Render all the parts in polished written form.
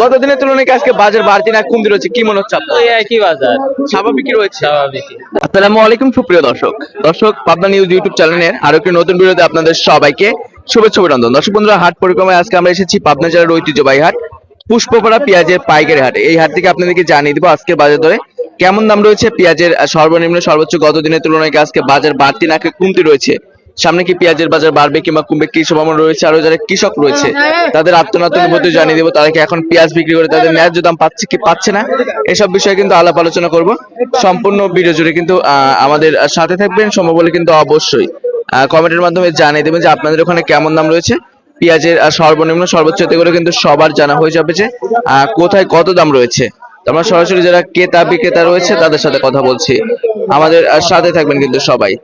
গত দিনের তুলনায় কি আজকে বাজার বাড়তি না কমতি রয়েছে, কি মনে হচ্ছে আপনার? ওই একই বাজার, স্বাভাবিকই রয়েছে। স্বাভাবিক। আসসালামু আলাইকুম সুপ্রিয় দর্শক, পাবনা নিউজ ইউটিউব চ্যানেলের আরো একটি নতুন ভিডিওতে আপনাদের সবাইকে শুভেচ্ছা অভিনন্দন। দর্শক বন্ধুরা, হাট পরিক্রমায় আজকে আমরা এসেছি পাবনা জেলার ঐতিহ্যবাহী হাট পুষ্পপাড়া পেঁয়াজের পাইকারি হাটে। এই হাট থেকে আপনাদেরকে জানিয়ে দিব আজকে বাজার দরে কেমন দাম রয়েছে, পেঁয়াজের সর্বনিম্ন সর্বোচ্চ গত দিনের তুলনায় কি আজকে বাজার বাড়তি নাকি কমতি রয়েছে, সামনে কি পেঁয়াজের বাজার বাড়বে কিংবা কমবে, কি সম্ভাবনা রয়েছে, আরো যারা কৃষক রয়েছে তাদের আত্মনাত্ম অনুভূতি জানিয়ে দেবো, তারা কি এখন পেঁয়াজ বিক্রি করে তাদের ন্যায্য দাম পাচ্ছে কি পাচ্ছে না, এসব বিষয়ে কিন্তু আলাপ আলোচনা করব। সম্পূর্ণ ভিডিও জুড়ে কিন্তু আমাদের সাথে থাকবেন, সম্ভব হলে কিন্তু অবশ্যই কমেন্টের মাধ্যমে জানিয়ে দেবেন যে আপনাদের ওখানে কেমন দাম রয়েছে পেঁয়াজের, সর্বনিম্ন সর্বোচ্চ এগুলো কিন্তু সবার জানা হয়ে যাবে যে কোথায় কত দাম রয়েছে। আমরা সরাসরি যারা ক্রেতা বিক্রেতা রয়েছে তাদের সাথে কথা বলছি, আমাদের সাথে থাকবেন কিন্তু সবাই।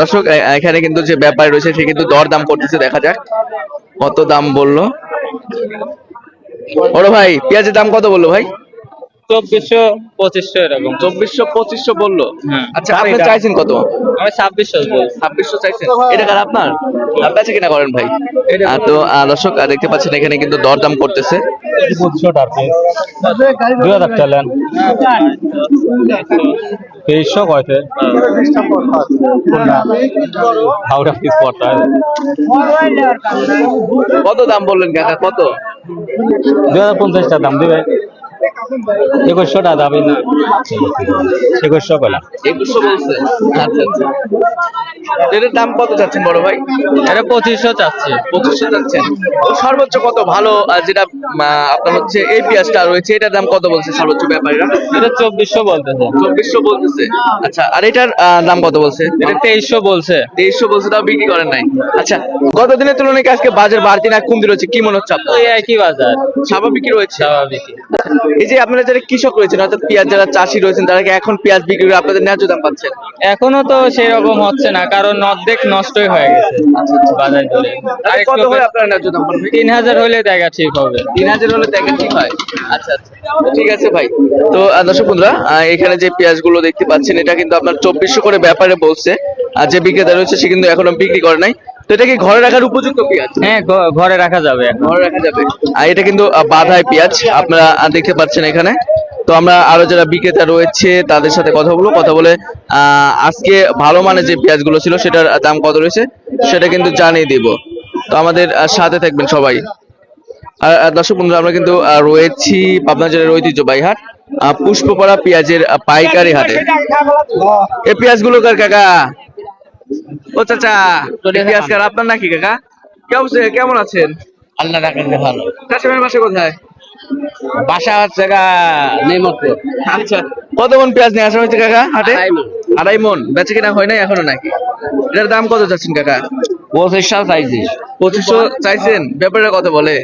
দর্শক, এখানে কিন্তু যে ব্যাপারী রয়েছে সে কিন্তু দর দাম করতেছে, দেখা যাক কত দাম বললো। বড় ভাই, পেঁয়াজের দাম কত বললো ভাই? 2400-2500 এরকম। 2400-2500 বললো। আচ্ছা, আপনি চাইছেন কত? আমি 2600 বলছি। 2600 চাইছেন? এটা কার আপনার? বেচা কিনা করেন ভাই? তো দর্শক দেখতে পাচ্ছেন এখানে কিন্তু দরদাম করতেছে। 2500 টাকা 2000 চলেন 2300 কয়তে আউট অফ দিস পড়তা। কত দাম বললেন কাকা, কত? 2050 টাকা দাম দিবে। 2100 টাকা দাবি না, 2100 পেলাম। 2100 বলছে? আচ্ছা আচ্ছা, এটার দাম কত চাচ্ছেন বড় ভাই? এটা 2500 চাচ্ছি। 2500 চাচ্ছেন? তো সর্বোচ্চ কত ভালো যেটা আপনার হচ্ছে এই পেঁয়াজটা রয়েছে, এটার দাম কত বলছে সর্বোচ্চ ব্যাপারীরা? এটা 2400 বলতেছে। 2400 বলতেছে। আচ্ছা, আর এটার দাম কত বলছে? এটা 2300 বলছে। 2300 বলছে, তাও বিক্রি করেন নাই। আচ্ছা, গত দিনের তুলনায় কি আজকে বাজার বাড়তি না কমতি রয়েছে, কি মনে হচ্ছে আপনার? ওই একই বাজার, স্বাভাবিকই রয়েছে। স্বাভাবিক। এই যে আপনারা যারা কৃষক রয়েছেন অর্থাৎ পেঁয়াজ যারা চাষি রয়েছেন, তারা কি এখন পেঁয়াজ বিক্রি করে আপনাদের ন্যায্য দাম পাচ্ছেন? এখনো তো সেই রকম হচ্ছে না, কারণ অর্ধেক নষ্টই হয়ে গেছে বাজার দরে। আর কত হলে আপনারা ন্যায্য দাম পাবেন? 3000 হলে দেখা ঠিক হবে। 3000 হলে দেখা ঠিক হয়। আচ্ছা আচ্ছা, ঠিক আছে ভাই। তো দর্শক বন্ধুরা, এখানে যে পেঁয়াজ গুলো দেখতে পাচ্ছেন এটা কিন্তু আপনার 2400 করে ব্যাপারে বলছে, আর যে বিক্রেতা রয়েছে সে কিন্তু এখনো বিক্রি করে নাই। তো এটা কি ঘরে রাখার উপযুক্ত পেঁয়াজ? হ্যাঁ, ঘরে রাখা যাবে, ঘরে রাখা যাবে। আর এটা কিন্তু বাধাই পেঁয়াজ আপনারা দেখতে পাচ্ছেন এখানে। তো আমরা আরো যারা বিক্রেতা রয়েছে তাদের সাথে কথা বলে আজকে ভালো মানের যে পেঁয়াজ গুলো ছিল সেটার দাম কত রয়েছে সেটা কিন্তু জানিয়ে দিব। তো আমাদের সাথে থাকবেন সবাই। আর দর্শক বন্ধুরা, আমরা কিন্তু রয়েছি পাবনা জেলার ঐতিহ্যবাহী হাট পুষ্পপাড়া পেঁয়াজের পাইকারি হাটে। এই পেঁয়াজ গুলো কার কাকা? ও চাচা, পেঁয়াজ কার আপনার নাকি কাকা? কেমন আছেন? আল্লাহ রাখেন ভালো। কাশিমের বাসা কোথায়? বাসা হচ্ছে নেমতপুর। আচ্ছা, কত মন পেঁয়াজ নিয়ে আসা হয়েছে কাকা হাটে? 2.5 মন। বেচে কিনা হয় নাই এখনো নাকি? এটার দাম কত চাচ্ছেন কাকা? 2500 চাইছি। 2500 চাইছেন? ব্যাপারটা কত বলে?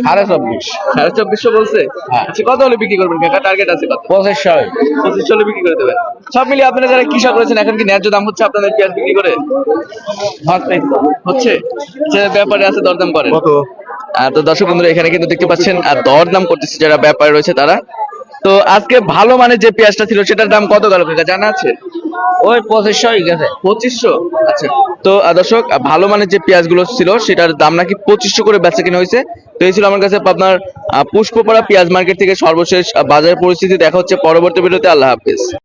2400 বলছে। আচ্ছা, কত হলে বিক্রি করবেন কাকা? টার্গেট আছে কত? 2500 হলে বিক্রি করে দেবেন। সব মিলিয়ে আপনারা যারা কৃষক রয়েছেন এখন কি ন্যায্য দাম হচ্ছে আপনাদের পেঁয়াজ বিক্রি করে? হচ্ছে যে ব্যাপারে আছে দরদাম করে কত? তো দর্শক বন্ধুরা, এখানে কিন্তু দেখতে পাচ্ছেন দরদাম করতেছে যারা ব্যাপারী রয়েছে তারা। তো আজকে ভালো মানের যে পেঁয়াজটা ছিল সেটার দাম কত গেল কাকা, জানা আছে? ওই 2500 গেছে। 2500। আচ্ছা, তো দর্শক, ভালো মানের যে পেঁয়াজ গুলো ছিল সেটার দাম নাকি 2500 করে বেচা কিনা হয়েছে। তো এই ছিল আমার কাছে আপনার পুষ্পপাড়া পেঁয়াজ মার্কেট থেকে সর্বশেষ বাজারের পরিস্থিতি। দেখা হচ্ছে পরবর্তী ভিডিওতে। আল্লাহ হাফেজ।